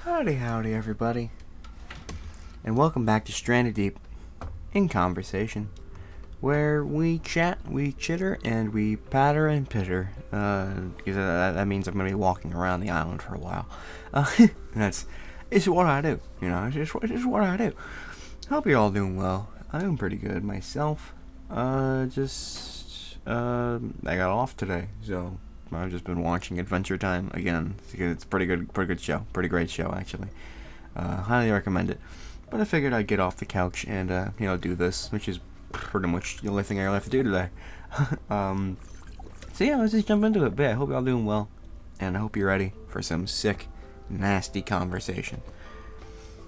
Howdy, everybody, and welcome back to Stranded Deep in Conversation, where we chat, we chitter, and we patter and pitter. Because that means I'm gonna be walking around the island for a while. It's what I do, It's just what I do. Hope you're all doing well. I'm doing pretty good myself. I got off today, so I've just been watching Adventure Time again. It's a pretty good show. Pretty great show, actually. Highly recommend it. But I figured I'd get off the couch and, do this, which is pretty much the only thing I have to do today. So yeah, let's just jump into it. But yeah, I hope y'all doing well. And I hope you're ready for some sick, nasty conversation.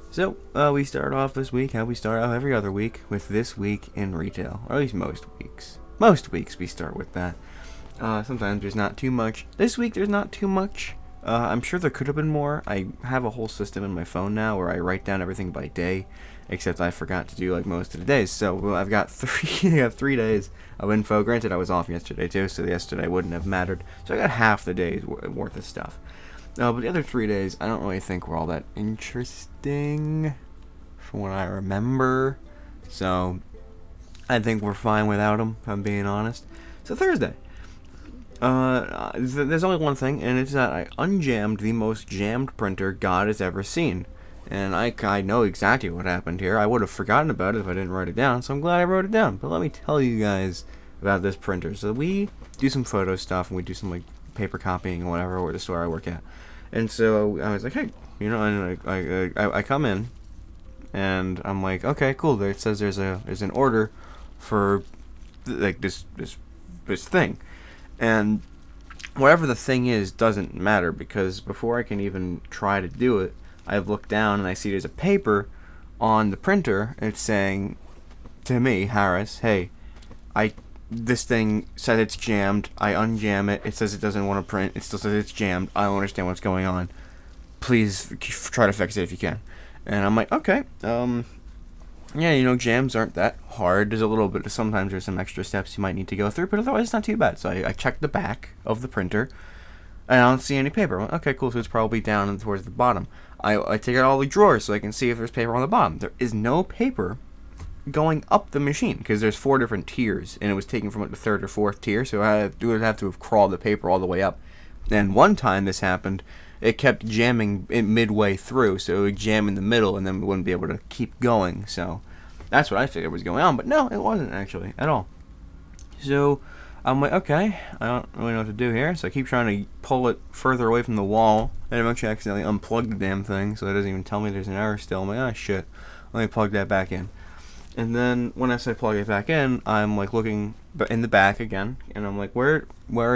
So, we start off this week, how we start off every other week, with This Week in Retail. Or at least most weeks. Most weeks we start with that. Sometimes there's not too much. This week there's not too much. I'm sure there could have been more. I have a whole system in my phone now where I write down everything by day, except I forgot to do like most of the days. So I've got three days of info. Granted, I was off yesterday too, so yesterday wouldn't have mattered. So I got half the day's worth of stuff. But the other 3 days, I don't really think were all that interesting, from what I remember. So I think we're fine without them, if I'm being honest. So Thursday. There's only one thing, and it's that I unjammed the most jammed printer God has ever seen. And I know exactly what happened here. I would have forgotten about it if I didn't write it down, so I'm glad I wrote it down. But let me tell you guys about this printer. So we do some photo stuff, and we do some like paper copying or whatever, or the store I work at. And so I was like, hey, and I come in, and I'm like, okay, cool. There it says there's an order for like this thing. And whatever the thing is doesn't matter, because before I can even try to do it, I've looked down and I see there's a paper on the printer, and it's saying to me, Harris, hey, this thing says it's jammed. I unjam it. It says it doesn't want to print. It still says it's jammed. I don't understand what's going on. Please try to fix it if you can. And I'm like, okay, yeah, jams aren't that hard. There's a little bit, sometimes there's some extra steps you might need to go through, but otherwise it's not too bad. So I checked the back of the printer, and I don't see any paper. I'm like, okay, cool, so it's probably down towards the bottom. I take out all the drawers so I can see if there's paper on the bottom. There is no paper going up the machine, because there's 4 different tiers, and it was taken from like the 3rd or 4th tier, so I would have to have crawled the paper all the way up. And one time this happened, it kept jamming midway through, so it would jam in the middle, and then we wouldn't be able to keep going. So that's what I figured was going on, but no, it wasn't actually at all. So I'm like, okay, I don't really know what to do here, so I keep trying to pull it further away from the wall, and eventually accidentally unplug the damn thing, so it doesn't even tell me there's an error still. I'm like, oh shit, let me plug that back in. And then when I say plug it back in, I'm like looking in the back again, and I'm like, where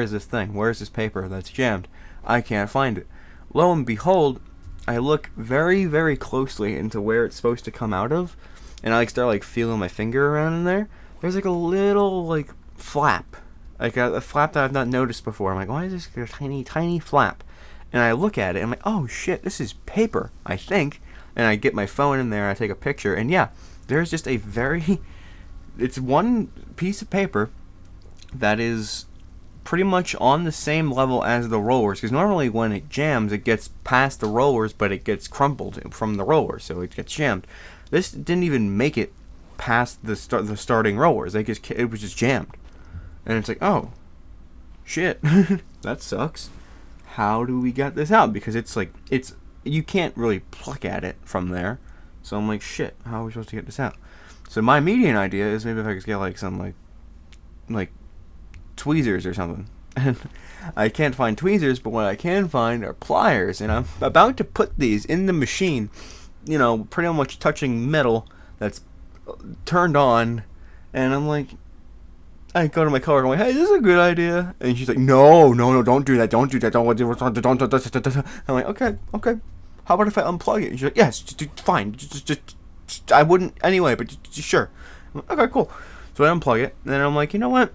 is this thing? Where is this paper that's jammed? I can't find it. Lo and behold, I look very, very closely into where it's supposed to come out of, and I start feeling my finger around in there. There's a little flap, a flap that I've not noticed before. I'm like, why is this a tiny, tiny flap? And I look at it, and I'm like, oh shit, this is paper, I think. And I get my phone in there, I take a picture, and yeah, there's just it's one piece of paper that is pretty much on the same level as the rollers, because normally when it jams, it gets past the rollers, but it gets crumpled from the rollers, so it gets jammed. This didn't even make it past the starting rollers. It was just jammed, and it's like, oh, shit, that sucks. How do we get this out? Because you can't really pluck at it from there. So I'm like, shit, how are we supposed to get this out? So my immediate idea is maybe if I could get some tweezers or something. And I can't find tweezers, but what I can find are pliers, and I'm about to put these in the machine, pretty much touching metal that's turned on, and I'm like, I go to my coworker, I'm like, hey, this is a good idea, and she's like, no, don't do that, don't, I'm like, okay, how about if I unplug it? And she's like, yes, fine, just I wouldn't anyway, but just sure. I'm like, okay, cool. So I unplug it, and then I'm like, you know what?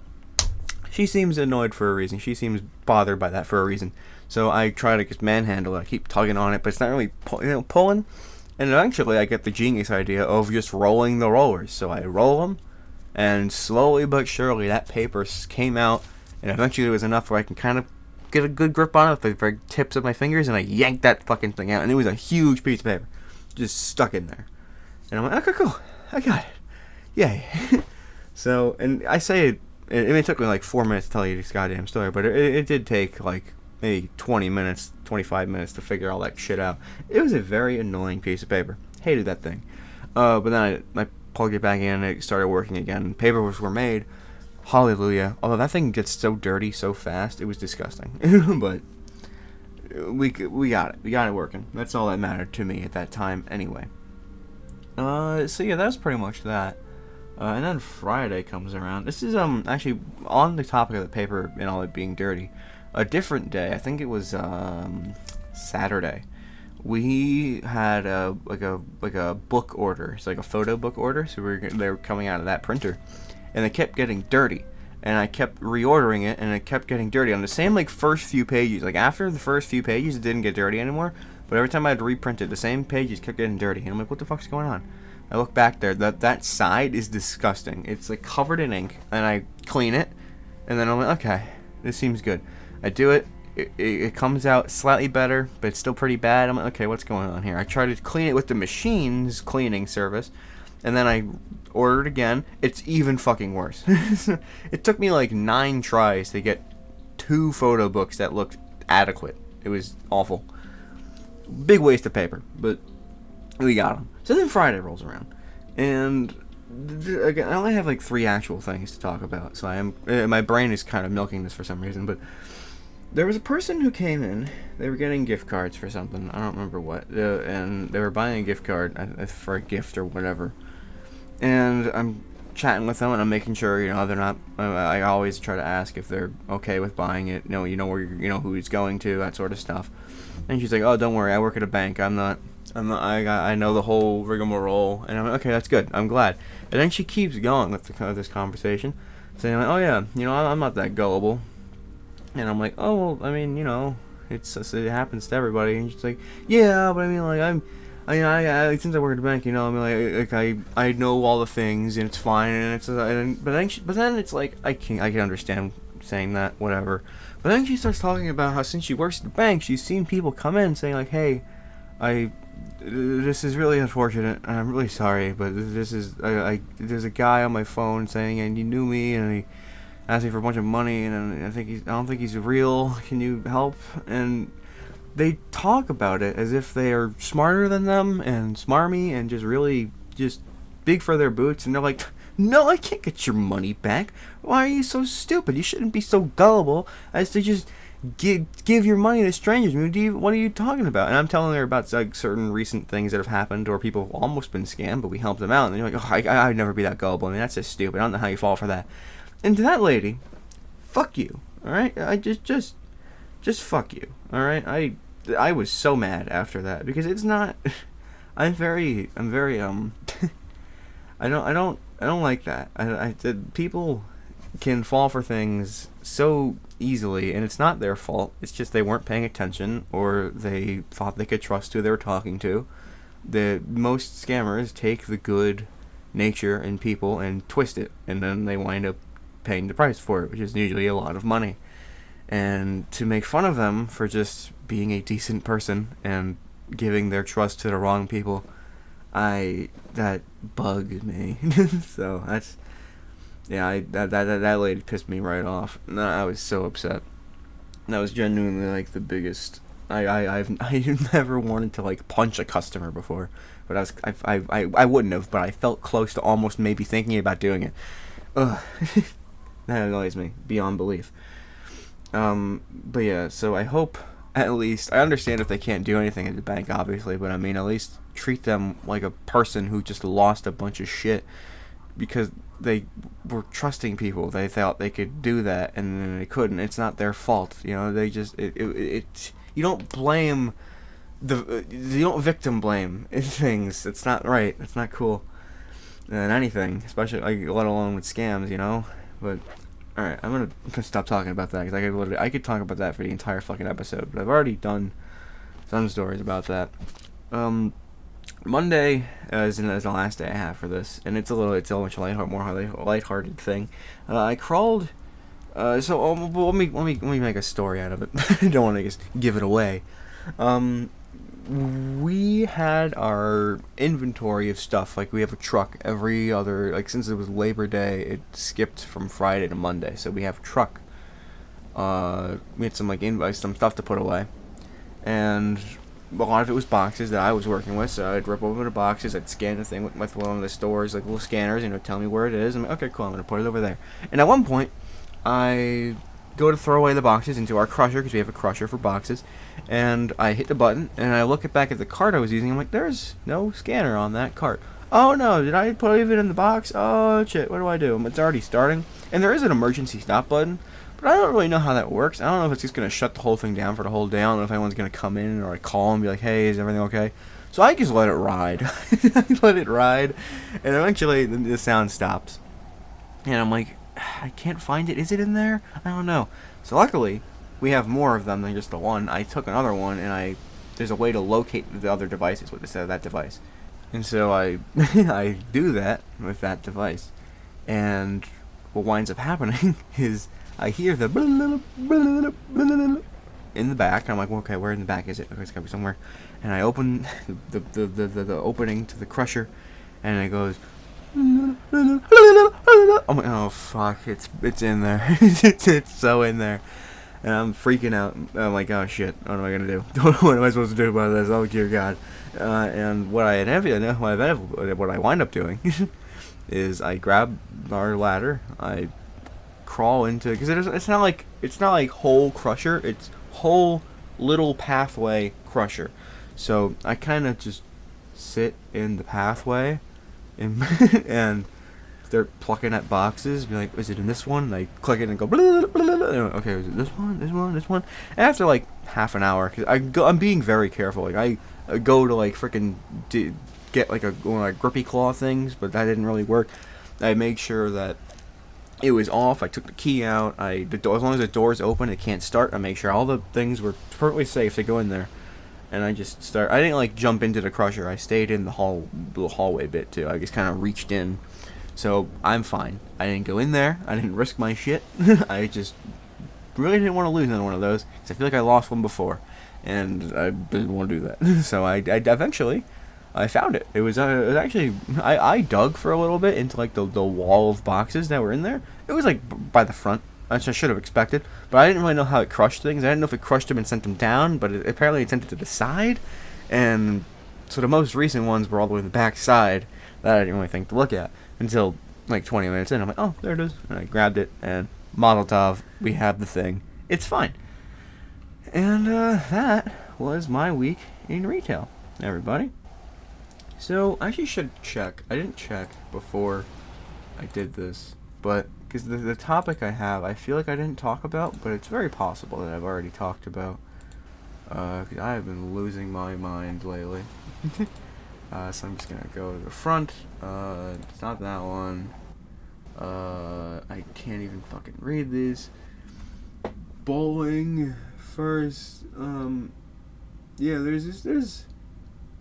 She seems annoyed for a reason. She seems bothered by that for a reason. So I try to just manhandle it. I keep tugging on it, but it's not really pulling. And eventually I get the genius idea of just rolling the rollers. So I roll them, and slowly but surely that paper came out, and eventually it was enough where I can kind of get a good grip on it with the tips of my fingers, and I yanked that fucking thing out, and it was a huge piece of paper, just stuck in there. And I'm like, okay, cool, I got it, yay. So, and I say it took me like 4 minutes to tell you this goddamn story, but it did take like maybe 20 minutes, 25 minutes to figure all that shit out. It was a very annoying piece of paper. Hated that thing. But then I plugged it back in, and it started working again. Papers were made. Hallelujah. Although that thing gets so dirty so fast, it was disgusting. But we got it. We got it working. That's all that mattered to me at that time anyway. So yeah, that was pretty much that. And then Friday comes around. This is actually on the topic of the paper and all it being dirty. A different day. I think it was Saturday. We had a book order. It's like a photo book order. So they were coming out of that printer, and they kept getting dirty. And I kept reordering it, and it kept getting dirty on the same like first few pages. Like after the first few pages, it didn't get dirty anymore. But every time I'd reprint it, the same pages kept getting dirty. And I'm like, what the fuck's going on? I look back there. That side is disgusting. It's like covered in ink, and I clean it, and then I'm like, okay, this seems good. I do it. It comes out slightly better, but it's still pretty bad. I'm like, okay, what's going on here? I try to clean it with the machine's cleaning service, and then I order it again. It's even fucking worse. It took me like 9 tries to get 2 photo books that looked adequate. It was awful. Big waste of paper, but we got them. So then Friday rolls around, and again, I only have like 3 actual things to talk about. So my brain is kind of milking this for some reason, but there was a person who came in. They were getting gift cards for something. I don't remember what. And they were buying a gift card for a gift or whatever. And I'm chatting with them, and I'm making sure, they're not. I always try to ask if they're okay with buying it. You know where who it's going to, that sort of stuff. And she's like, "Oh, don't worry. I work at a bank. I know the whole rigmarole." And I'm like, "Okay, that's good. I'm glad." And then she keeps going with this conversation, saying like, "Oh yeah, I'm not that gullible." And I'm like, "Oh, well, I mean, it happens to everybody." And she's like, "Yeah, but I mean, like, I since I work at a bank, I mean, I know all the things, and it's fine, and it's but then it's like I can understand saying that, whatever. But then she starts talking about how since she works at the bank, she's seen people come in saying like, "Hey, this is really unfortunate, and I'm really sorry, but this is there's a guy on my phone saying, and he knew me, and he asked me for a bunch of money, and I don't think he's real. Can you help?" And they talk about it as if they are smarter than them and smarmy and just big for their boots, and they're like, "No, I can't get your money back. Why are you so stupid? You shouldn't be so gullible as to just give your money to strangers. I mean, what are you talking about?" And I'm telling her about like certain recent things that have happened, or people have almost been scammed, but we helped them out. And they're like, "Oh, I'd never be that gullible. I mean, that's just stupid. I don't know how you fall for that." And to that lady, fuck you. All right, I just fuck you. All right, I was so mad after that because it's not. I'm very I don't like that. People can fall for things so easily, and it's not their fault. It's just they weren't paying attention, or they thought they could trust who they were talking to. Most scammers take the good nature in people and twist it, and then they wind up paying the price for it, which is usually a lot of money. And to make fun of them for just being a decent person and giving their trust to the wrong people, that bugged me. So that's, yeah, that lady pissed me right off. No, I was so upset. That was genuinely like the biggest. I've never wanted to like punch a customer before, but I wouldn't have, but I felt close to almost maybe thinking about doing it. Ugh. That annoys me beyond belief. But yeah, so I hope at least, I understand if they can't do anything at the bank, obviously, but I mean, at least treat them like a person who just lost a bunch of shit because they were trusting people. They thought they could do that, and then they couldn't. It's not their fault, they just, you don't blame you don't victim blame things. It's not right. It's not cool. And anything, especially, like, let alone with scams, but alright, I'm gonna stop talking about that, because I could talk about that for the entire fucking episode, but I've already done some stories about that. Monday is the last day I have for this, and it's a much more lighthearted thing. I crawled Let me make a story out of it. I don't want to just give it away. Um, we had our inventory of stuff. Like, we have a truck every other, like, since it was Labor Day, it skipped from Friday to Monday. So we have a truck. We had some, like, some stuff to put away. And a lot of it was boxes that I was working with. So I'd rip open the boxes, I'd scan the thing with one of the stores, like, little scanners, tell me where it is. I'm like, okay, cool, I'm going to put it over there. And at one point, I go to throw away the boxes into our crusher, because we have a crusher for boxes, and I hit the button, and I look back at the cart I was using. I'm like, there's no scanner on that cart. Oh no, did I put it in the box? Oh shit, what do I do? It's already starting, and there is an emergency stop button, but I don't really know how that works. I don't know if it's just going to shut the whole thing down for the whole day. I don't know if anyone's going to come in or call and be like, hey, is everything okay? So I just let it ride. I let it ride, and eventually the sound stops, and I'm like, I can't find it. Is it in there? I don't know. So luckily, we have more of them than just the one. I took another one, and there's a way to locate the other devices with instead of that device. And so I I do that with that device. And what winds up happening is I hear the in the back. And I'm like, well, okay, where in the back is it? Okay, it's gotta be somewhere. And I open the opening to the crusher, and it goes. I'm like, oh fuck, it's in there. it's so in there, and I'm freaking out. I'm like, oh shit, what am I gonna do? What am I supposed to do about this? Oh dear God. And what I wind up doing is I grab our ladder, I crawl into, because it's not like whole crusher, it's whole little pathway crusher. So I kind of just sit in the pathway and start plucking at boxes, be like, is it in this one? And I click it and go, blah, blah, blah, blah. Okay, is it this one? And after like half an hour, cause I'm being very careful. Like I go to like freaking get like one of like grippy claw things, but that didn't really work. I make sure that it was off. I took the key out. As long as the door's open, it can't start. I make sure all the things were perfectly safe to go in there. And I just I didn't like jump into the crusher. I stayed in the hallway bit too. I just kind of reached in. So I'm fine. I didn't go in there. I didn't risk my shit. I just really didn't want to lose another one of those, because I feel like I lost one before, and I didn't want to do that. So I eventually I found it. It was actually I dug for a little bit into like the wall of boxes that were in there. It was like by the front. Which I should have expected, but I didn't really know how it crushed things. I didn't know if it crushed them and sent them down, but apparently it sent it to the side, and so the most recent ones were all the way to the back side that I didn't really think to look at until like 20 minutes in. I'm like, oh, there it is, and I grabbed it, and Mazel Tov, we have the thing. It's fine. And that was my week in retail, everybody. So I actually should check. I didn't check before I did this, but because the topic I have, I feel like I didn't talk about, but it's very possible that I've already talked about. Because I have been losing my mind lately. So I'm just gonna go to the front. It's not that one. I can't even fucking read these. Bowling first. Yeah, there's.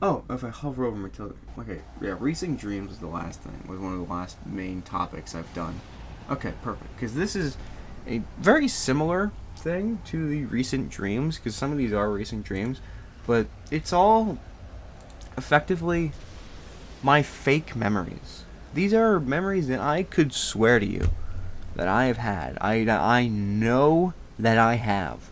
Oh, if I hover over Matilda. Okay, yeah, Recent Dreams was the last thing. Was one of the last main topics I've done. Okay, perfect. Because this is a very similar thing to the Recent Dreams, because some of these are Recent Dreams, but it's all effectively my fake memories. These are memories that I could swear to you that I have had. I know that I have,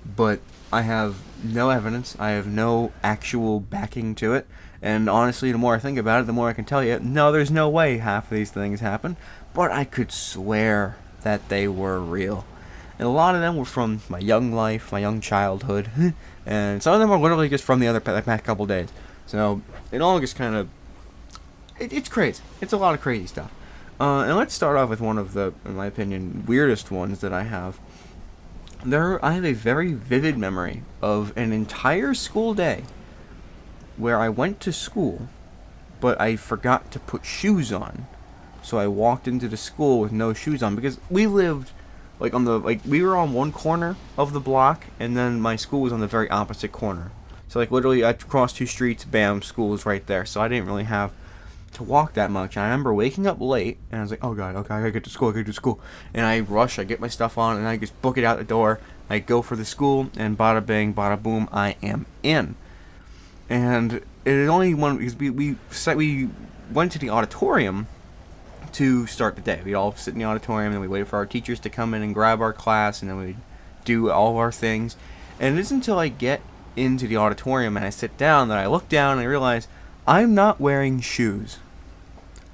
but I have no evidence. I have no actual backing to it. And honestly, the more I think about it, the more I can tell you, no, there's no way half of these things happen. But I could swear that they were real. And a lot of them were from my young life, my young childhood. And some of them are literally just from the past couple days. So it all just kind of... It's crazy. It's a lot of crazy stuff. And let's start off with one of the, in my opinion, weirdest ones that I have. I have a very vivid memory of an entire school day where I went to school, but I forgot to put shoes on. So I walked into the school with no shoes on, because we lived we were on one corner of the block, and then my school was on the very opposite corner. So like literally I crossed 2 streets, bam, school was right there. So I didn't really have to walk that much. And I remember waking up late, and I was like, oh god, okay, I gotta get to school, And I rush, I get my stuff on, and I just book it out the door. I go for the school, and bada bing, bada boom, I am in. And it is only one, because we went to the auditorium to start the day. We'd all sit in the auditorium, and we waited for our teachers to come in and grab our class, and then we'd do all of our things. And it isn't until I get into the auditorium and I sit down that I look down and I realize I'm not wearing shoes.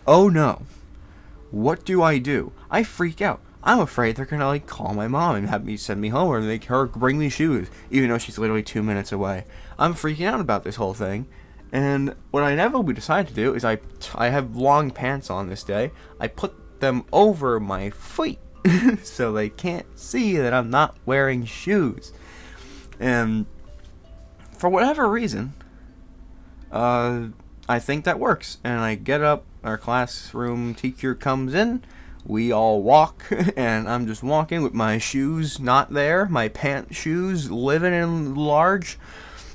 Oh no. What do? I freak out. I'm afraid they're gonna like call my mom and have me send me home or make her bring me shoes, even though she's literally 2 minutes away. I'm freaking out about this whole thing. And what I inevitably decide to do is I have long pants on this day. I put them over my feet so they can't see that I'm not wearing shoes. And for whatever reason, I think that works. And I get up, our classroom teacher comes in, we all walk, and I'm just walking with my shoes not there, my pant shoes living in large,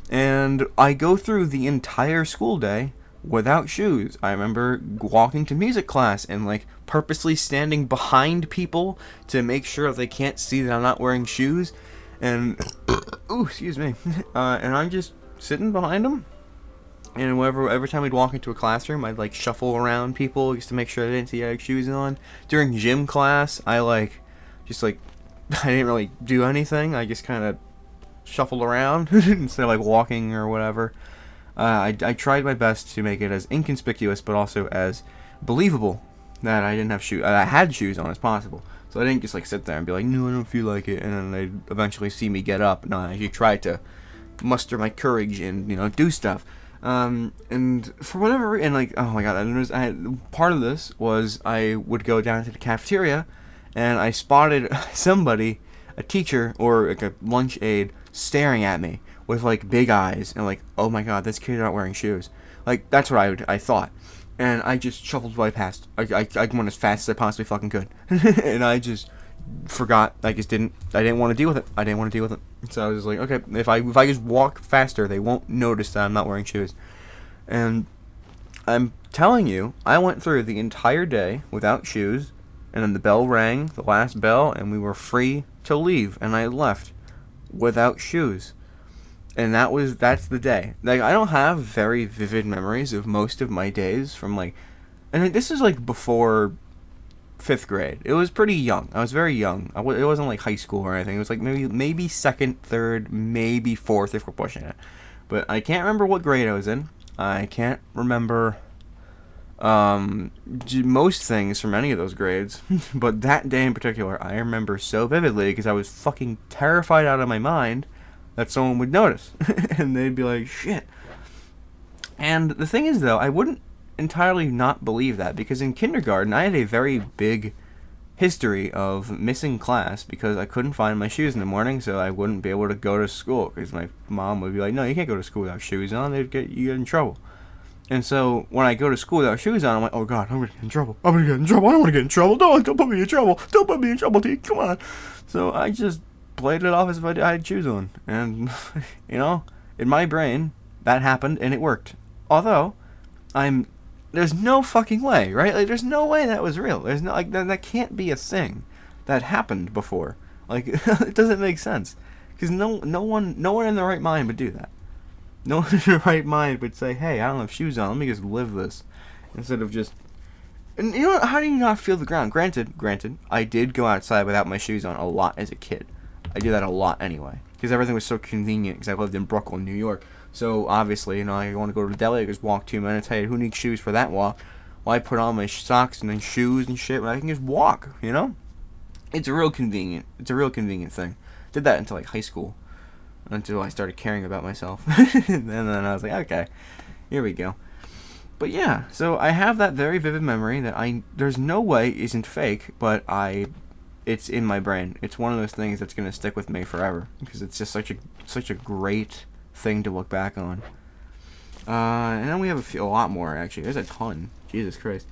and I go through the entire school day without shoes. I remember walking to music class and like purposely standing behind people to make sure they can't see that I'm not wearing shoes. And ooh, excuse me. And I'm just sitting behind them. And every time we'd walk into a classroom, I'd like shuffle around people just to make sure they didn't see I had shoes on. During gym class, I I didn't really do anything. I just kind of shuffled around instead of like walking or whatever. I tried my best to make it as inconspicuous but also as believable that I didn't have shoes. I had shoes on as possible. So I didn't just like sit there and be like, no, I don't feel like it, and then they'd eventually see me get up. No, I actually tried to muster my courage and do stuff. And for whatever reason, like, oh my god, part of this was I would go down to the cafeteria, and I spotted somebody, a teacher or like a lunch aide, staring at me with like big eyes and like, oh my god, this kid's not wearing shoes. Like that's what I thought. And I just shuffled right past. I went as fast as I possibly fucking could. And I just forgot. I didn't want to deal with it. So I was like, okay, if I just walk faster, they won't notice that I'm not wearing shoes. And I'm telling you, I went through the entire day without shoes. And then the bell rang, the last bell, and we were free to leave. And I left without shoes. And that's the day. Like, I don't have very vivid memories of most of my days from, like... And this is, like, before 5th grade. It was pretty young. I was very young. It wasn't, like, high school or anything. It was, like, maybe 2nd, 3rd, maybe 4th if we're pushing it. But I can't remember what grade I was in. I can't remember most things from any of those grades. But that day in particular, I remember so vividly because I was fucking terrified out of my mind that someone would notice. And they'd be like, shit. And the thing is, though, I wouldn't entirely not believe that, because in kindergarten, I had a very big history of missing class because I couldn't find my shoes in the morning, so I wouldn't be able to go to school, because my mom would be like, no, you can't go to school without shoes on, you get in trouble. And so, when I go to school without shoes on, I'm like, oh god, I'm gonna get in trouble. I don't want to get in trouble. Don't put me in trouble, T, come on. So I just played it off as if I had shoes on. And, in my brain, that happened and it worked. Although, there's no fucking way, right? Like, there's no way that was real. There's no, like, that can't be a thing that happened before. Like, it doesn't make sense. Because no one in their right mind would do that. No one in their right mind would say, hey, I don't have shoes on, let me just live this. Instead of just... And how do you not feel the ground? Granted, I did go outside without my shoes on a lot as a kid. I do that a lot anyway, because everything was so convenient, because I lived in Brooklyn, New York. So, obviously, I want to go to the deli, I just walk 2 minutes. Hey, who needs shoes for that walk? Well, I put on my socks and then shoes and shit, but I can just walk, It's real convenient. It's a real convenient thing. Did that until, like, high school, until I started caring about myself. And then I was like, okay, here we go. But yeah, so I have that very vivid memory that there's no way isn't fake, but it's in my brain. It's one of those things that's going to stick with me forever, because it's just such a great thing to look back on. And then we have a lot more, actually. There's a ton. Jesus Christ.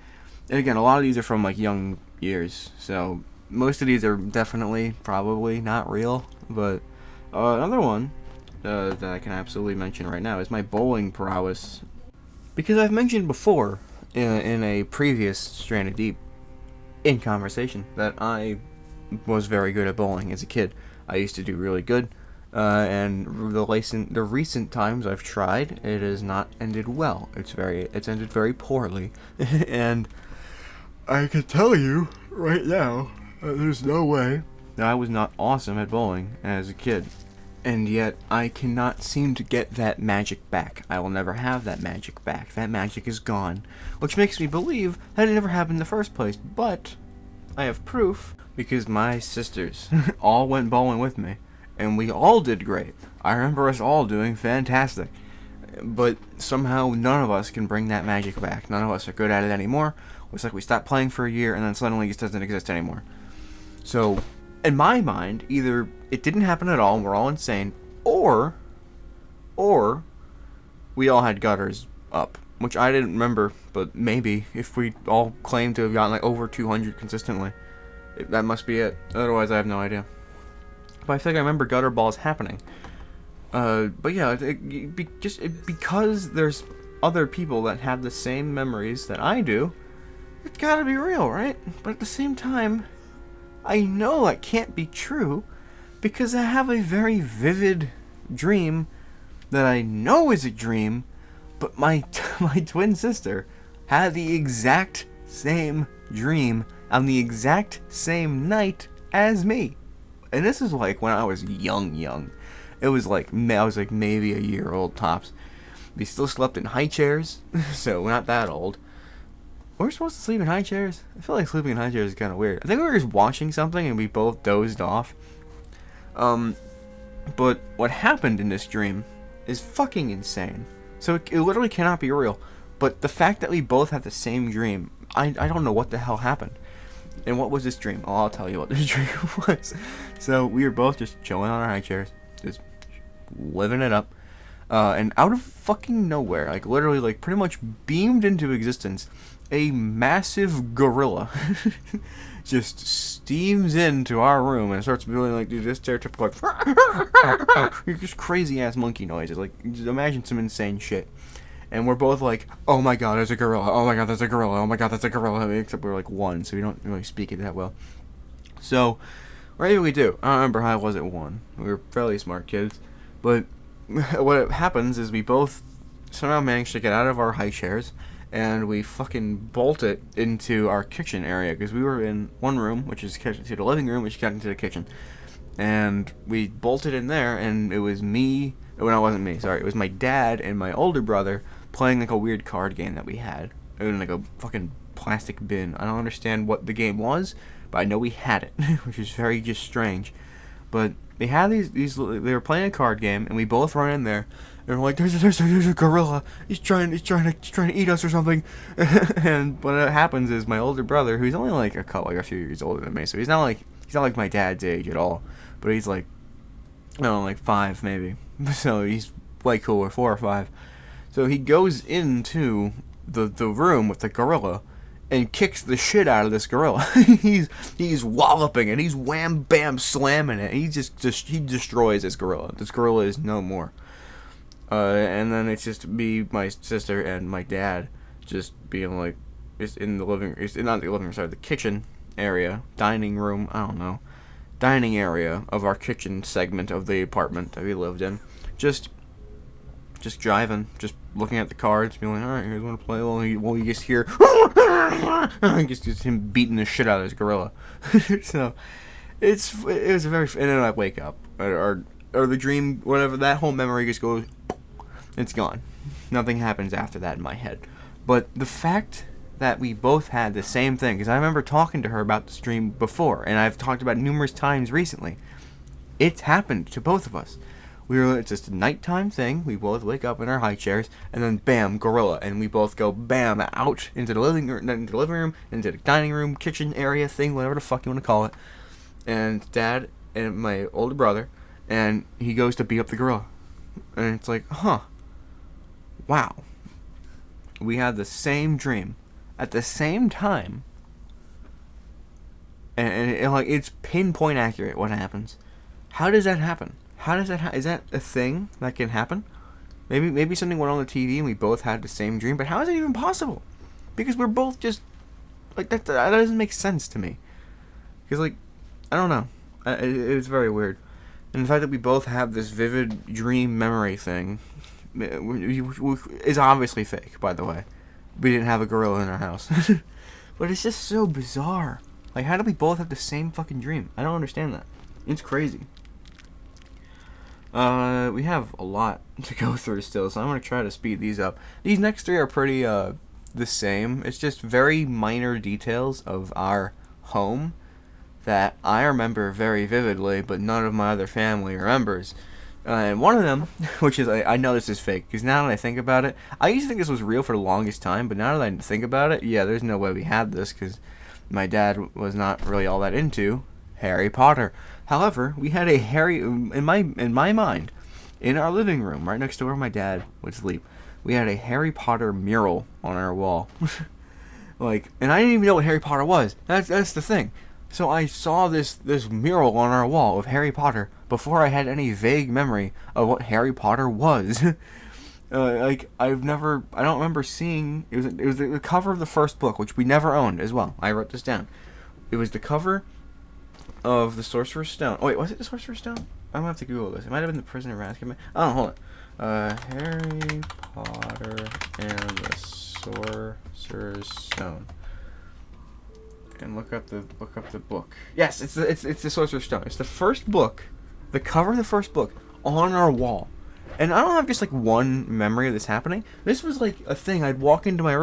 And again, a lot of these are from, like, young years, so most of these are definitely, probably not real. But another one that I can absolutely mention right now is my bowling prowess. Because I've mentioned before in a previous Stranded Deep in conversation that I was very good at bowling as a kid. I used to do really good, and the recent times I've tried, it has not ended well. It's ended very poorly, and I can tell you right now, there's no way that I was not awesome at bowling as a kid. And yet, I cannot seem to get that magic back. I will never have that magic back. That magic is gone. Which makes me believe that it never happened in the first place. But I have proof because my sisters all went bowling with me. And we all did great. I remember us all doing fantastic. But somehow none of us can bring that magic back. None of us are good at it anymore. It's like we stopped playing for a year and then suddenly it just doesn't exist anymore. So, in my mind, either it didn't happen at all and we're all insane, or we all had gutters up, which I didn't remember, but maybe if we all claimed to have gotten like over 200 consistently, that must be it. Otherwise, I have no idea. But I think I remember gutter balls happening. But yeah, because there's other people that have the same memories that I do, it's gotta be real, right? But at the same time, I know it can't be true because I have a very vivid dream that I know is a dream, but my twin sister had the exact same dream on the exact same night as me. And this is like when I was young. It was like, I was like maybe a year old tops. We still slept in high chairs, so we're not that old. We're supposed to sleep in high chairs? I feel like sleeping in high chairs is kind of weird. I think we were just watching something and we both dozed off. But what happened in this dream is fucking insane. So it literally cannot be real. But the fact that we both had the same dream, I don't know what the hell happened. And what was this dream? Oh, I'll tell you what this dream was. So we were both just chilling on our high chairs, just living it up. And out of fucking nowhere, like literally like pretty much beamed into existence, a massive gorilla just steams into our room and starts doing like this stereotypical like just crazy ass monkey noises. Like just imagine some insane shit. And we're both like, oh my god, there's a gorilla. Oh my god, there's a gorilla. Oh my god, that's a gorilla. Except we're like one, so we don't really speak it that well. So, what do we do? I don't remember how I was at one. We were fairly smart kids. But what happens is we both somehow managed to get out of our high chairs and we fucking bolt it into our kitchen area because we were in one room, which is to the living room, which got into the kitchen, and we bolted in there, and it was me. Well, it wasn't me. Sorry, it was my dad and my older brother playing like a weird card game that we had in like a fucking plastic bin. I don't understand what the game was, but I know we had it, which is very just strange. But they had these. They were playing a card game, and we both run in there. And we're like, there's a gorilla. He's trying to eat us or something. And what happens is my older brother, who's only like a few years older than me, so he's not like my dad's age at all, but he's like, I don't know, like 5 maybe. So he's way cooler, 4 or 5. So he goes into the room with the gorilla and kicks the shit out of this gorilla. he's walloping it. He's wham bam slamming it. He he destroys this gorilla. This gorilla is no more. And then it's just me, my sister, and my dad just being like, it's in the living, it's not the living room, sorry, the kitchen area, dining room, I don't know, dining area of our kitchen segment of the apartment that we lived in. Just driving, just looking at the cards, being like, alright, you guys want to play? Well, you just hear, just him beating the shit out of this gorilla. So, it was a very, and then I wake up, or the dream, whatever, that whole memory just goes, it's gone. Nothing happens after that in my head. But the fact that we both had the same thing, because I remember talking to her about this dream before, and I've talked about it numerous times recently. It's happened to both of us. It's just a nighttime thing. We both wake up in our high chairs, and then bam, gorilla, and we both go bam out into the living room, into the dining room, kitchen area thing, whatever the fuck you want to call it. And Dad and my older brother, and he goes to beat up the gorilla, and it's like, wow. We had the same dream at the same time, and like it's pinpoint accurate what happens. How does that happen? Is that a thing that can happen? Maybe something went on the TV and we both had the same dream, but how is it even possible? Because we're both just like that doesn't make sense to me. Because like I don't know, it's very weird. And the fact that we both have this vivid dream memory thing is obviously fake, by the way. We didn't have a gorilla in our house. But it's just so bizarre. Like, how do we both have the same fucking dream? I don't understand that. It's crazy. We have a lot to go through still, so I'm going to try to speed these up. These next three are pretty, the same. It's just very minor details of our home that I remember very vividly, but none of my other family remembers. And one of them, which is, I know this is fake, because now that I think about it, I used to think this was real for the longest time, but now that I think about it, yeah, there's no way we had this, because my dad was not really all that into Harry Potter. However, we had a in my mind, in our living room, right next to where my dad would sleep, we had a Harry Potter mural on our wall. Like, and I didn't even know what Harry Potter was. That's the thing. So I saw this mural on our wall of Harry Potter before I had any vague memory of what Harry Potter was. Like, I don't remember seeing, it was the cover of the first book, which we never owned as well. I wrote this down. It was the cover of the Sorcerer's Stone. Oh wait, was it the Sorcerer's Stone? I'm gonna have to Google this. It might have been the Prisoner of Azkaban. Oh, hold on. Harry Potter and the Sorcerer's Stone. And look up the book. Yes, it's the Sorcerer's Stone. It's the first book, the cover of the first book on our wall. And I don't have just like one memory of this happening. This was like a thing. I'd walk into my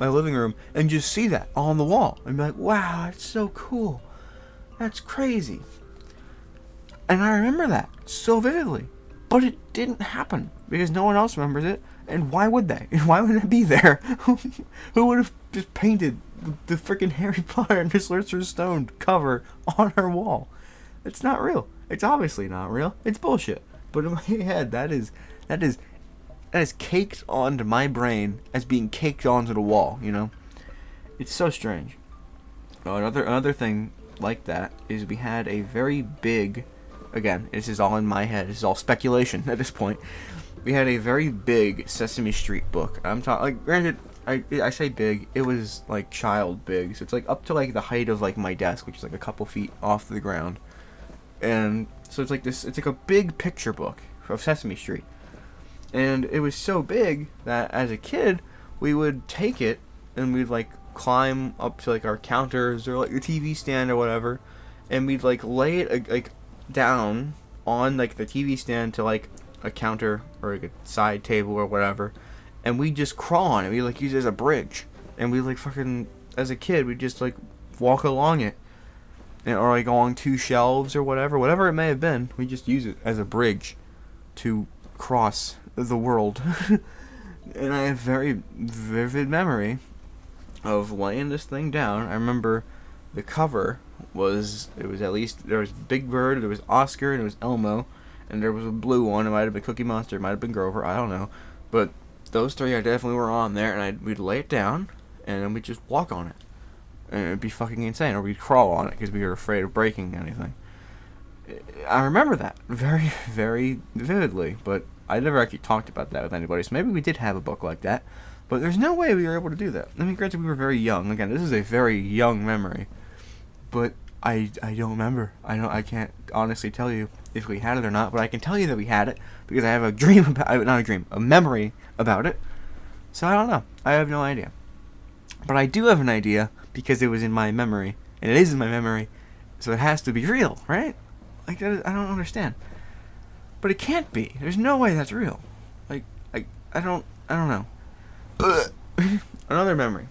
living room, and just see that on the wall, and be like, "Wow, that's so cool. That's crazy." And I remember that so vividly, but it didn't happen because no one else remembers it. And why would they? Why would it be there? Who would have just painted the freaking Harry Potter and the Sorcerer's Stone cover on our wall? It's not real. It's obviously not real. It's bullshit. But in my head, that is caked onto my brain as being caked onto the wall. You know, it's so strange. Oh, another thing like that is we had a very big. Again, this is all in my head. This is all speculation at this point. We had a very big Sesame Street book. I'm talking, like, granted, I say big, it was like child big, so it's like up to like the height of like my desk, which is like a couple feet off the ground. And so it's like this, it's like a big picture book of Sesame Street. And it was so big that as a kid, we would take it and we'd like climb up to like our counters or like the TV stand or whatever, and we'd like lay it like down on like the TV stand to like a counter or like a side table or whatever, and we just crawl on it. We like use it as a bridge, and we like fucking, as a kid, we just like walk along it, or like along two shelves or whatever it may have been. We just use it as a bridge to cross the world. And I have very vivid memory of laying this thing down. I remember the cover was at least, there was Big Bird, there was Oscar, and it was Elmo. And there was a blue one. It might have been Cookie Monster. It might have been Grover. I don't know. But those three I definitely were on there. And we'd lay it down. And then we'd just walk on it. And it'd be fucking insane. Or we'd crawl on it because we were afraid of breaking anything. I remember that very, very vividly. But I never actually talked about that with anybody. So maybe we did have a book like that. But there's no way we were able to do that. I mean, granted, we were very young. Again, this is a very young memory. But I don't remember. I can't honestly tell you if we had it or not, but I can tell you that we had it because I have a dream about, not a dream, a memory about it. So I don't know. I have no idea. But I do have an idea because it was in my memory, and it is in my memory, so it has to be real, right? Like, I don't understand. But it can't be. There's no way that's real. Like, I don't know. Another memory.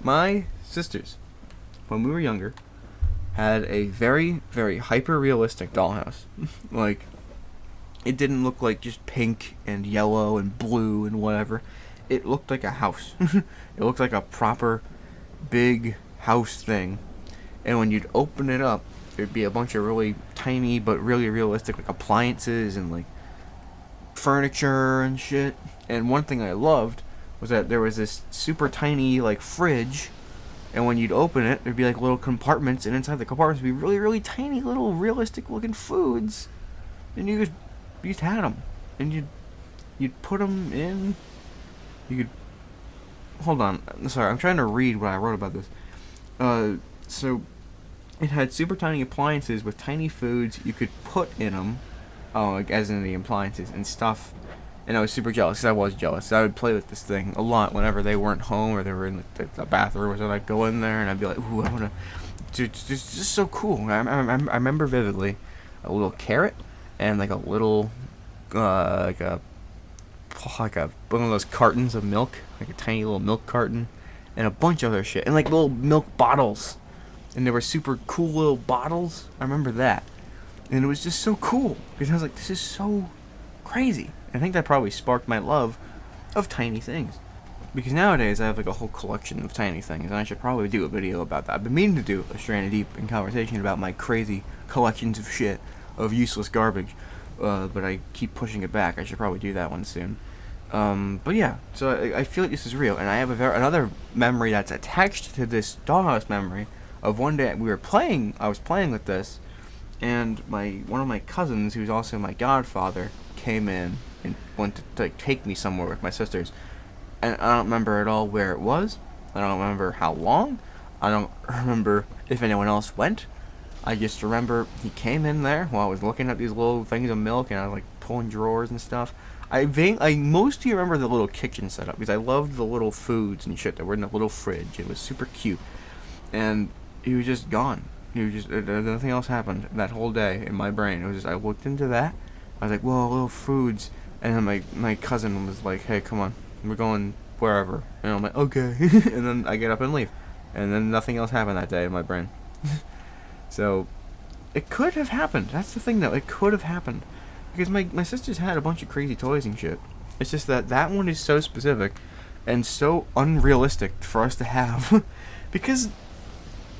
My sisters, when we were younger, had a very, very hyper-realistic dollhouse. Like, it didn't look like just pink and yellow and blue and whatever. It looked like a house. It looked like a proper, big house thing. And when you'd open it up, there'd be a bunch of really tiny but really realistic like appliances and like furniture and shit. And one thing I loved was that there was this super tiny like fridge. And when you'd open it, there'd be like little compartments, and inside the compartments would be really, really tiny little realistic-looking foods. And you just had them, and you'd put them in. You could hold on. Sorry, I'm trying to read what I wrote about this. So it had super tiny appliances with tiny foods you could put in them. Oh, like as in the appliances and stuff. And I was super jealous, 'cause I was jealous. I would play with this thing a lot whenever they weren't home or they were in the bathroom or something. I'd go in there and I'd be like, ooh, I want to... It's just so cool. I remember vividly a little carrot and like a little, like a one of those cartons of milk, like a tiny little milk carton, and a bunch of other shit, and like little milk bottles. And they were super cool little bottles. I remember that. And it was just so cool because I was like, this is so crazy. I think that probably sparked my love of tiny things. Because nowadays I have like a whole collection of tiny things, and I should probably do a video about that. I've been meaning to do a stranded deep in conversation about my crazy collections of shit, of useless garbage, but I keep pushing it back. I should probably do that one soon. But yeah, so I feel like this is real, and I have another memory that's attached to this dollhouse memory of one day I was playing with this, and one of my cousins, who's also my godfather, came in and went to like, take me somewhere with my sisters. And I don't remember at all where it was. I don't remember how long. I don't remember if anyone else went. I just remember he came in there while I was looking at these little things of milk, and I was like pulling drawers and stuff. I mostly remember the little kitchen setup because I loved the little foods and shit that were in the little fridge. It was super cute. And he was just gone. He was just nothing else happened that whole day in my brain. It was just I looked into that. I was like, whoa, little foods. And then my cousin was like, hey, come on. We're going wherever. And I'm like, okay. And then I get up and leave. And then nothing else happened that day in my brain. So, it could have happened. That's the thing, though. It could have happened. Because my sisters had a bunch of crazy toys and shit. It's just that one is so specific and so unrealistic for us to have. Because,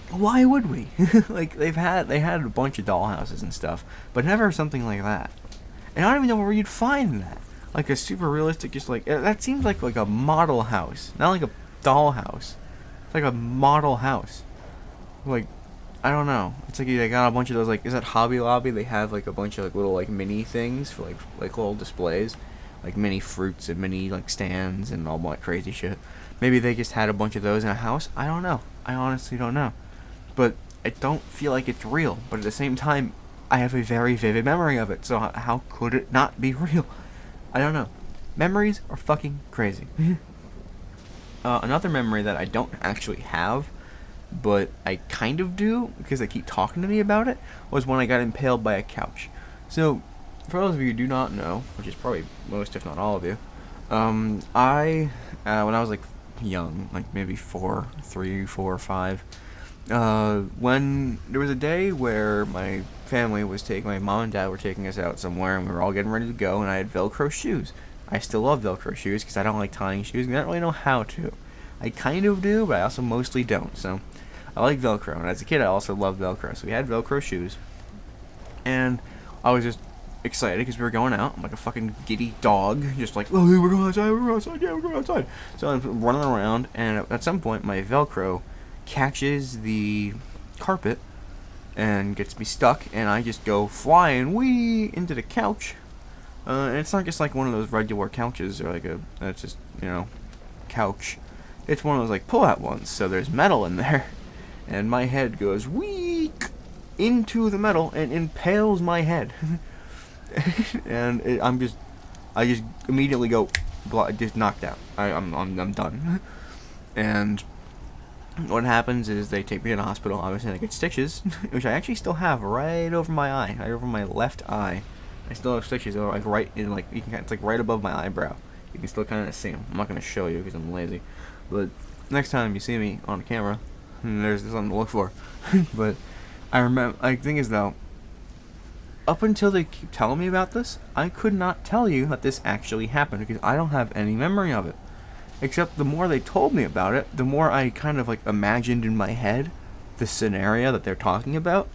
why would we? Like, they had a bunch of dollhouses and stuff. But never something like that. And I don't even know where you'd find that. Like a super realistic, just like that seems like a model house, not like a doll house. It's like a model house. Like, I don't know. It's like they got a bunch of those, like, is that Hobby Lobby? They have like a bunch of like little like mini things for like little displays, like mini fruits and mini like stands and all that crazy shit. Maybe they just had a bunch of those in a house. I don't know. I honestly don't know. But I don't feel like it's real. But at the same time, I have a very vivid memory of it. So how could it not be real? I don't know. Memories are fucking crazy. Another memory that I don't actually have, but I kind of do, because they keep talking to me about it, was when I got impaled by a couch. So, for those of you who do not know, which is probably most, if not all of you, when I was like young, like maybe 3, 4, or 5, when there was a day where my mom and dad were taking us out somewhere, and we were all getting ready to go, and I had Velcro shoes. I still love Velcro shoes because I don't like tying shoes, and I don't really know how to. I kind of do, but I also mostly don't, so I like Velcro, and as a kid I also loved Velcro, so we had Velcro shoes, and I was just excited because we were going out. I'm like a fucking giddy dog, just like, oh, hey, we're going outside, yeah, we're going outside. So I'm running around, and at some point my Velcro catches the carpet and gets me stuck, and I just go flying into the couch. And it's not just like one of those regular couches or like it's just, couch. It's one of those like pull-out ones, so there's metal in there, and my head goes into the metal and impales my head. And I just immediately go, just knocked out. I'm done. And what happens is they take me to the hospital. Obviously, I get stitches, which I actually still have right over my eye, right over my left eye. I still have stitches, like right in it's like right above my eyebrow. You can still kind of see them. I'm not gonna show you because I'm lazy, but next time you see me on camera, there's something to look for. But I remember, like, thing is though, up until they keep telling me about this, I could not tell you that this actually happened because I don't have any memory of it. Except the more they told me about it, the more I kind of like imagined in my head the scenario that they're talking about.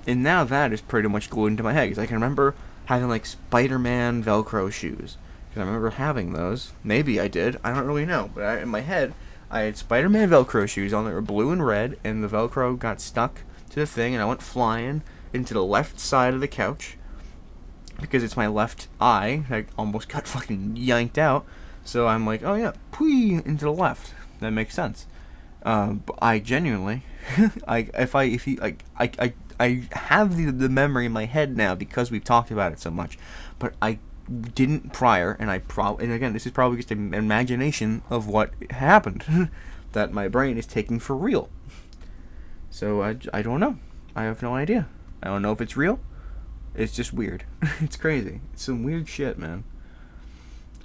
And now that is pretty much glued into my head. Because I can remember having like Spider-Man Velcro shoes. Because I remember having those. Maybe I did. I don't really know. But in my head, I had Spider-Man Velcro shoes on that were blue and red. And the Velcro got stuck to the thing. And I went flying into the left side of the couch. Because it's my left eye. I almost got fucking yanked out. So I'm like, oh yeah, pwee, into the left. that makes sense. But I genuinely, I have the memory in my head now because we've talked about it so much, but I didn't prior, and and again, this is probably just an imagination of what happened that my brain is taking for real. So I don't know. I have no idea. I don't know if it's real. It's just weird. It's crazy. It's some weird shit, man.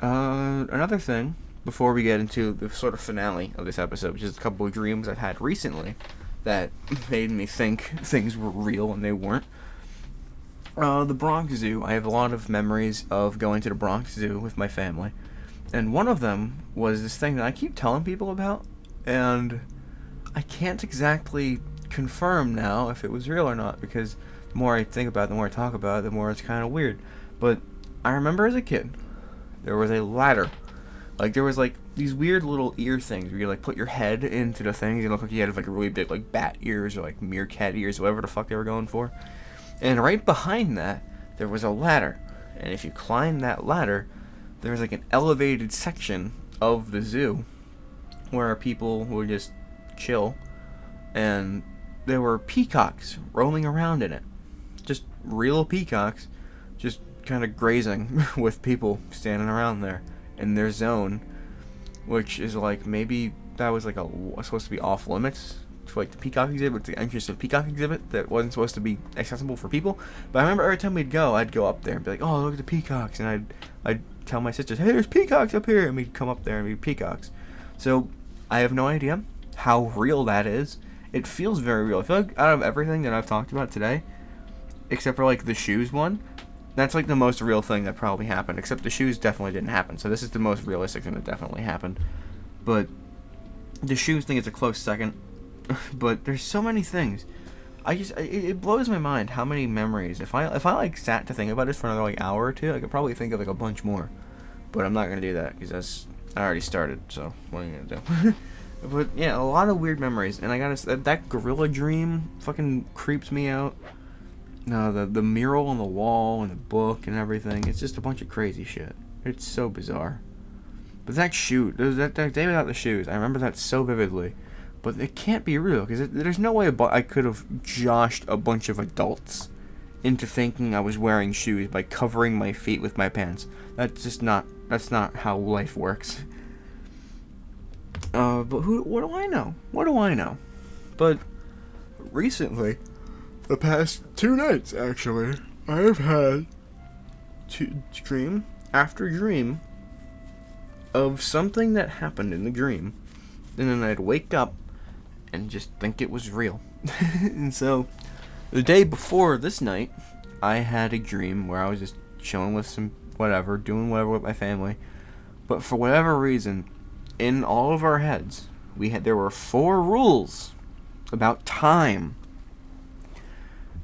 Another thing, before we get into the sort of finale of this episode, which is a couple of dreams I've had recently that made me think things were real and they weren't. The Bronx Zoo. I have a lot of memories of going to the Bronx Zoo with my family. And one of them was this thing that I keep telling people about, and I can't exactly confirm now if it was real or not, because the more I think about it, the more I talk about it, the more it's kind of weird. But I remember as a kid, there was a ladder. Like, there was, like, these weird little ear things where you, like, put your head into the things. You look like you had, like, really big, like, bat ears or, like, meerkat ears, whatever the fuck they were going for. And right behind that, there was a ladder. And if you climbed that ladder, there was, like, an elevated section of the zoo where people would just chill. And there were peacocks roaming around in it. Just real peacocks just kind of grazing with people standing around there in their zone, which is like, maybe that was like supposed to be off limits to like the peacock exhibit, the entrance of the peacock exhibit that wasn't supposed to be accessible for people. But I remember every time we'd go, I'd go up there and be like, oh, look at the peacocks, and I'd tell my sisters, hey, there's peacocks up here, and we'd come up there and be peacocks. So I have no idea how real that is. It feels very real. I feel like out of everything that I've talked about today, except for like the shoes one, that's like the most real thing that probably happened. Except the shoes definitely didn't happen. So this is the most realistic thing that definitely happened. But the shoes thing is a close second. But there's so many things. It blows my mind how many memories. If I like sat to think about this for another like hour or two, I could probably think of like a bunch more. But I'm not gonna do that because I already started. So what are you gonna do? But yeah, a lot of weird memories. And I gotta that gorilla dream fucking creeps me out. No, the mural on the wall and the book and everything. It's just a bunch of crazy shit. It's so bizarre. But that day without the shoes, I remember that so vividly. But it can't be real, because there's no way I could have joshed a bunch of adults into thinking I was wearing shoes by covering my feet with my pants. That's not how life works. But what do I know? What do I know? But recently, the past 2 nights, actually, I have had dream after dream of something that happened in the dream. And then I'd wake up and just think it was real. And so, the day before this night, I had a dream where I was just chilling with doing whatever with my family. But for whatever reason, in all of our heads, there were 4 rules about time.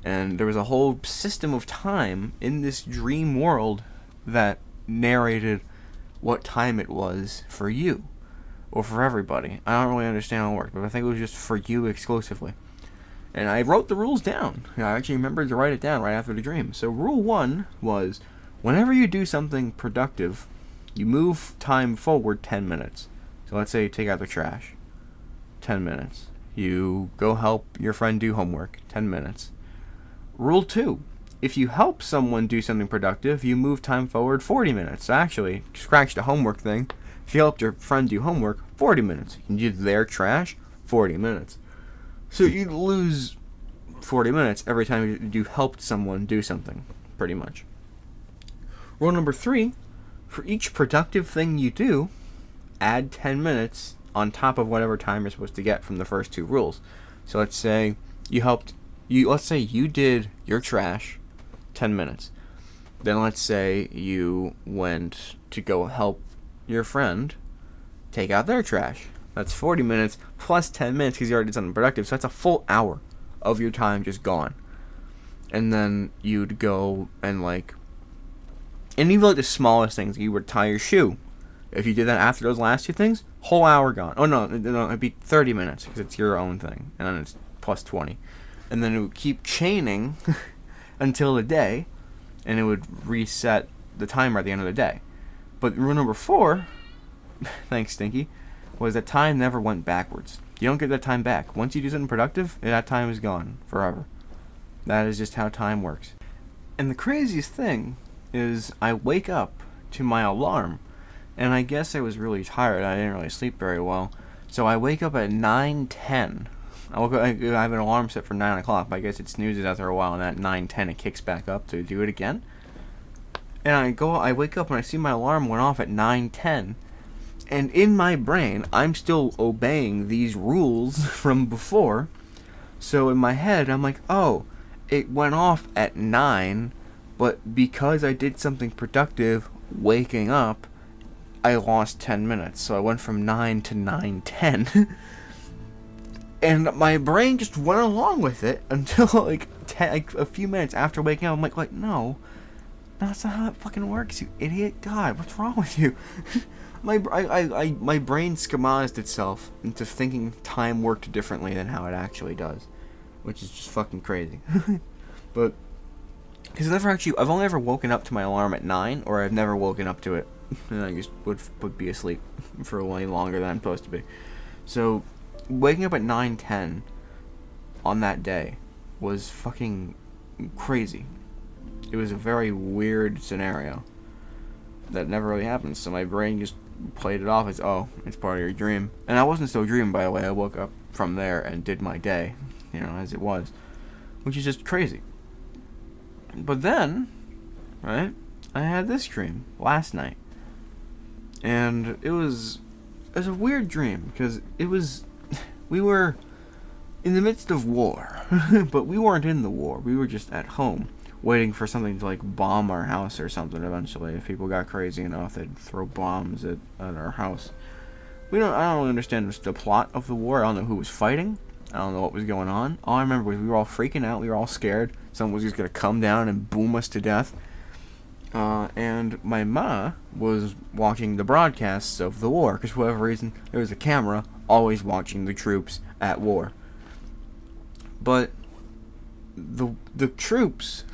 And there was a whole system of time in this dream world that narrated what time it was for you. Or for everybody. I don't really understand how it works, but I think it was just for you exclusively. And I wrote the rules down. I actually remembered to write it down right after the dream. So rule 1 was, whenever you do something productive, you move time forward 10 minutes. So let's say you take out the trash. 10 minutes. You go help your friend do homework. 10 minutes. Rule 2. If you help someone do something productive, you move time forward 40 minutes. So actually, scratch the homework thing. If you helped your friend do homework, 40 minutes. You can do their trash, 40 minutes. So you'd lose 40 minutes every time you helped someone do something, pretty much. Rule number 3, for each productive thing you do, add 10 minutes on top of whatever time you're supposed to get from the first 2 rules. So let's say let's say you did your trash 10 minutes. Then let's say you went to go help your friend take out their trash. That's 40 minutes plus 10 minutes because you already did something productive. So that's a full hour of your time just gone. And then you'd go and even like the smallest things, you would tie your shoe. If you did that after those last 2 things, whole hour gone. Oh no, it'd be 30 minutes because it's your own thing. And then it's plus 20. And then it would keep chaining until the day, and it would reset the timer at the end of the day. But rule number 4, thanks Stinky, was that time never went backwards. You don't get that time back. Once you do something productive, that time is gone forever. That is just how time works. And the craziest thing is I wake up to my alarm, and I guess I was really tired. I didn't really sleep very well. So I wake up at 9:10. I have an alarm set for 9 o'clock, but I guess it snoozes after a while, and at 9:10 it kicks back up to do it again. And I wake up and I see my alarm went off at 9:10. And in my brain, I'm still obeying these rules from before. So in my head, I'm like, oh, it went off at 9, but because I did something productive waking up, I lost 10 minutes. So I went from 9 to 9:10. And my brain just went along with it until like a few minutes after waking up. I'm like, no, that's not how that fucking works, you idiot. God, what's wrong with you? My brain schematized itself into thinking time worked differently than how it actually does, which is just fucking crazy. But because I've only ever woken up to my alarm at 9, or I've never woken up to it, and I just would be asleep for way longer than I'm supposed to be. So waking up at 9:10 on that day was fucking crazy. It was a very weird scenario that never really happens. So my brain just played it off as, oh, it's part of your dream. And I wasn't still dreaming, by the way. I woke up from there and did my day, as it was, which is just crazy. But then, right, I had this dream last night, and it was a weird dream because we were in the midst of war, but we weren't in the war. We were just at home, waiting for something to like bomb our house or something eventually. If people got crazy enough, they'd throw bombs at our house. I don't really understand the plot of the war. I don't know who was fighting. I don't know what was going on. All I remember was we were all freaking out. We were all scared. Someone was just going to come down and boom us to death. And my ma was watching the broadcasts of the war, because for whatever reason, there was a camera always watching the troops at war. But the troops,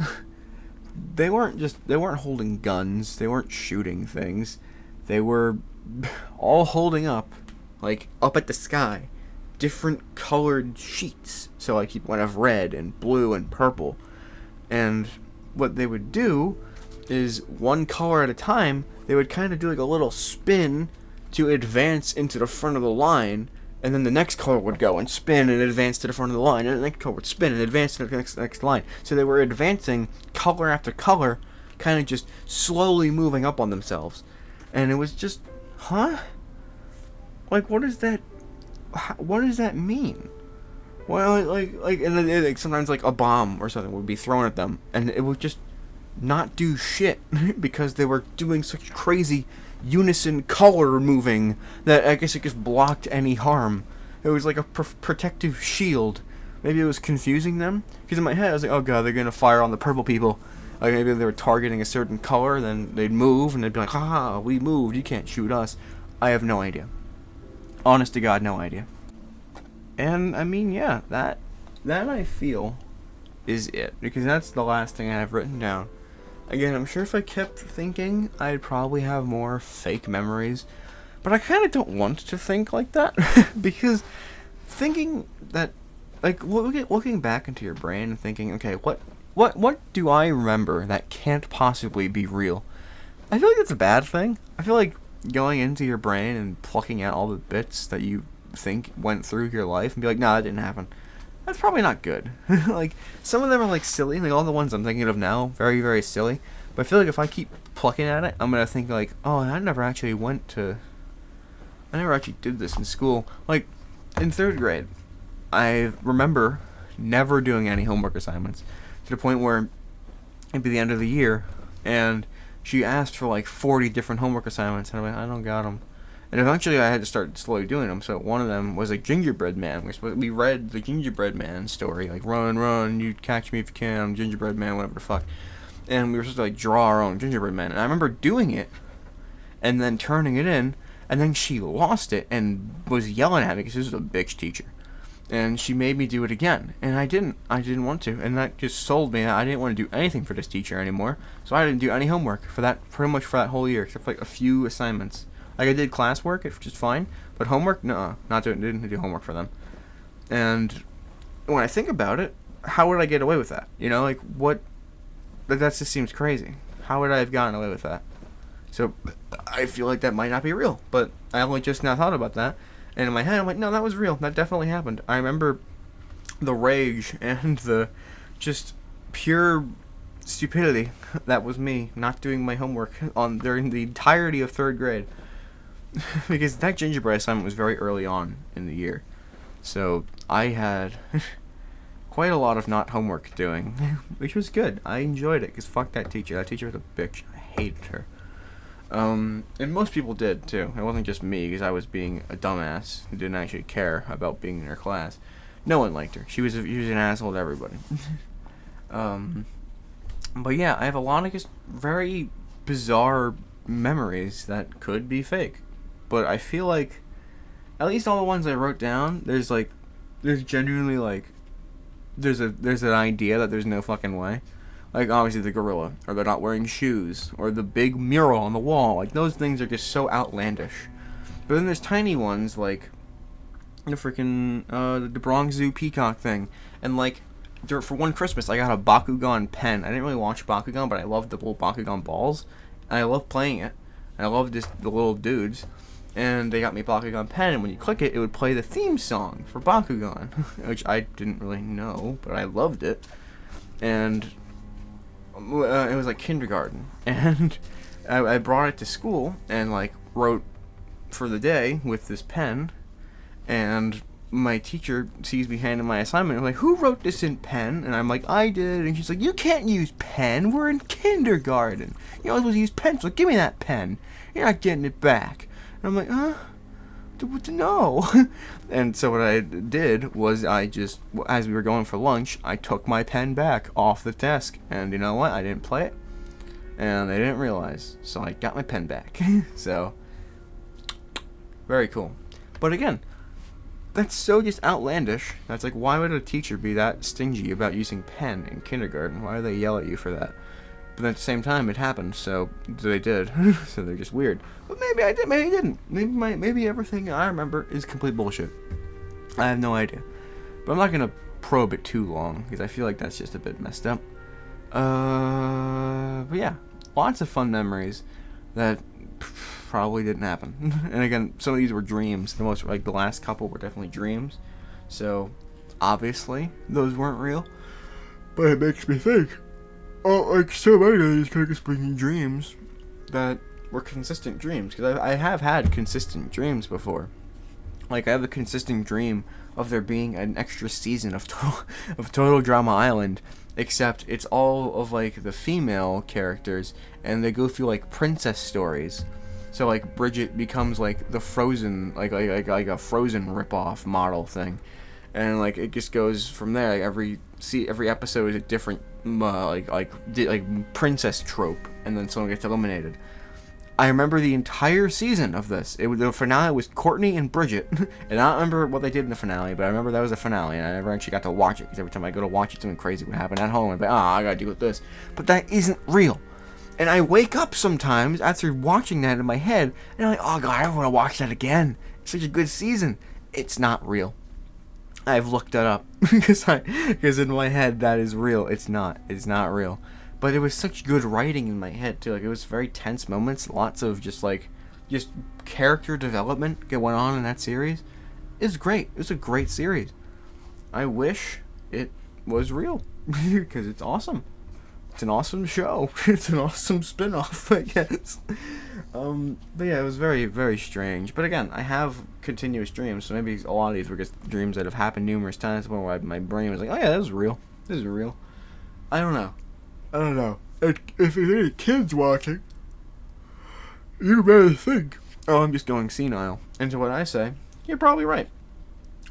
they weren't holding guns, they weren't shooting things, they were all holding up at the sky, different colored sheets. So like you would have red and blue and purple, and what they would do is one color at a time, they would kind of do like a little spin to advance into the front of the line, and then the next color would go and spin and advance to the front of the line, and the next color would spin and advance to the next line. So they were advancing color after color, kind of just slowly moving up on themselves. And it was just, huh? Like, what does that mean? Well, and then, sometimes like a bomb or something would be thrown at them, and it would just not do shit because they were doing such crazy unison color moving that I guess it just blocked any harm. It was like a protective shield. Maybe it was confusing them, because in my head I was like, oh god, they're gonna fire on the purple people. Like maybe they were targeting a certain color, then they'd move and they'd be like, haha, we moved, you can't shoot us. I have no idea. Honest to god, no idea. And I mean, yeah, that I feel is it, because that's the last thing I have written down. Again, I'm sure if I kept thinking, I'd probably have more fake memories. But I kind of don't want to think like that. Because thinking that, like, looking back into your brain and thinking, okay, what do I remember that can't possibly be real? I feel like that's a bad thing. I feel like going into your brain and plucking out all the bits that you think went through your life and be like, nah, that didn't happen. That's probably not good. Like, some of them are, like, silly. Like, all the ones I'm thinking of now, very, very silly. But I feel like if I keep plucking at it, I'm gonna think, like, oh, I never actually did this in school. Like, in 3rd grade, I remember never doing any homework assignments. To the point where it'd be the end of the year, and she asked for, like, 40 different homework assignments, and I'm like, I don't got them. And eventually I had to start slowly doing them. So one of them was a gingerbread man. We read the gingerbread man story. Like, run, run, you catch me if you can, I'm gingerbread man, whatever the fuck. And we were supposed to, like, draw our own gingerbread man. And I remember doing it, and then turning it in, and then she lost it and was yelling at me because this was a bitch teacher. And she made me do it again. And I didn't want to. And that just sold me. I didn't want to do anything for this teacher anymore. So I didn't do any homework pretty much for that whole year, except for, like, a few assignments. Like, I did classwork, which is fine, But homework, no, didn't do homework for them. And when I think about it, how would I get away with that? You know, like what? That just seems crazy. How would I have gotten away with that? So I feel like that might not be real. But I only just now thought about that, and in my head I'm like, no, that was real. That definitely happened. I remember the rage and the just pure stupidity that was me not doing my homework during the entirety of 3rd grade. Because that gingerbread assignment was very early on in the year. So I had quite a lot of not homework doing, which was good. I enjoyed it, because fuck that teacher. That teacher was a bitch. I hated her. And most people did, too. It wasn't just me, because I was being a dumbass who didn't actually care about being in her class. No one liked her. She was an asshole to everybody. But yeah, I have a lot of just very bizarre memories that could be fake. But I feel like, at least all the ones I wrote down, there's genuinely like, there's an idea that there's no fucking way. Like, obviously the gorilla, or they're not wearing shoes, or the big mural on the wall. Like, those things are just so outlandish. But then there's tiny ones, like the freaking, the Bronx Zoo peacock thing. And, like, for one Christmas, I got a Bakugan pen. I didn't really watch Bakugan, but I loved the little Bakugan balls. And I loved playing it. And I loved just the little dudes. And they got me a Bakugan pen, and when you click it, it would play the theme song for Bakugan, which I didn't really know, but I loved it. And it was like kindergarten, and I brought it to school and like wrote for the day with this pen, and my teacher sees me handing my assignment. I'm like, who wrote this in pen? And I'm like, I did. And she's like, you can't use pen. We're in kindergarten. You're not supposed to use pencil. Give me that pen. You're not getting it back. And I'm like, no. And so what I did was I just, as we were going for lunch, I took my pen back off the desk. And you know what? I didn't play it. And they didn't realize. So I got my pen back. So, very cool. But again, that's so just outlandish. That's like, why would a teacher be that stingy about using pen in kindergarten? Why do they yell at you for that? But at the same time, it happened, so they did. So they're just weird. But maybe I did, maybe I didn't. Maybe everything I remember is complete bullshit. I have no idea. But I'm not gonna probe it too long, because I feel like that's just a bit messed up. But yeah, lots of fun memories that probably didn't happen. And again, some of these were dreams. The last couple were definitely dreams. So, obviously, those weren't real. But it makes me think. Oh, like so many of these kind of explaining dreams that were consistent dreams, because I have had consistent dreams before. Like, I have a consistent dream of there being an extra season of Total Drama Island, except it's all of like the female characters, and they go through like princess stories. So like Bridget becomes like the Frozen, like a Frozen ripoff model thing, and like it just goes from there. Like, every episode is a different like princess trope, and then someone gets eliminated. I remember the entire season of this. The finale was Courtney and Bridget, and I don't remember what they did in the finale, but I remember that was the finale, and I never actually got to watch it, because every time I go to watch it, something crazy would happen at home, and I'd be I gotta deal with this. But that isn't real. And I wake up sometimes after watching that in my head, and I'm like, oh god, I want to watch that again. It's such a good season. It's not real. I've looked that up, because in my head that is real. It's not real. But it was such good writing in my head too. Like, it was very tense moments, lots of just character development that went on in that series. It was great. It was a great series. I wish it was real, because it's awesome. It's an awesome show. It's an awesome spin-off, I guess. But yeah, it was very, very strange. But again, I have continuous dreams, so maybe a lot of these were just dreams that have happened numerous times, where my brain was like, oh yeah, that was real. This is real. I don't know. If there's any kids watching, you better think, oh, I'm just going senile. And to what I say, you're probably right.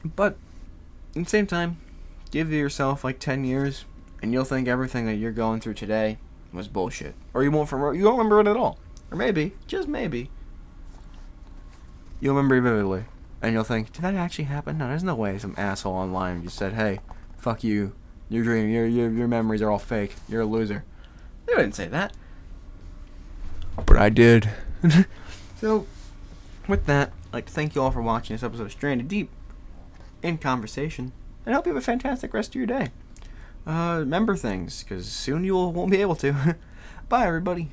But at the same time, give yourself like 10 years, and you'll think everything that you're going through today was bullshit. Or you won't remember it at all. Or maybe, just maybe, you'll remember it vividly. And you'll think, did that actually happen? No, there's no way some asshole online just said, hey, fuck you. Your dream, your memories are all fake. You're a loser. They didn't say that. But I did. So, with that, I'd like to thank you all for watching this episode of Stranded Deep in Conversation, and I hope you have a fantastic rest of your day. Remember things, because soon you won't be able to. Bye, everybody.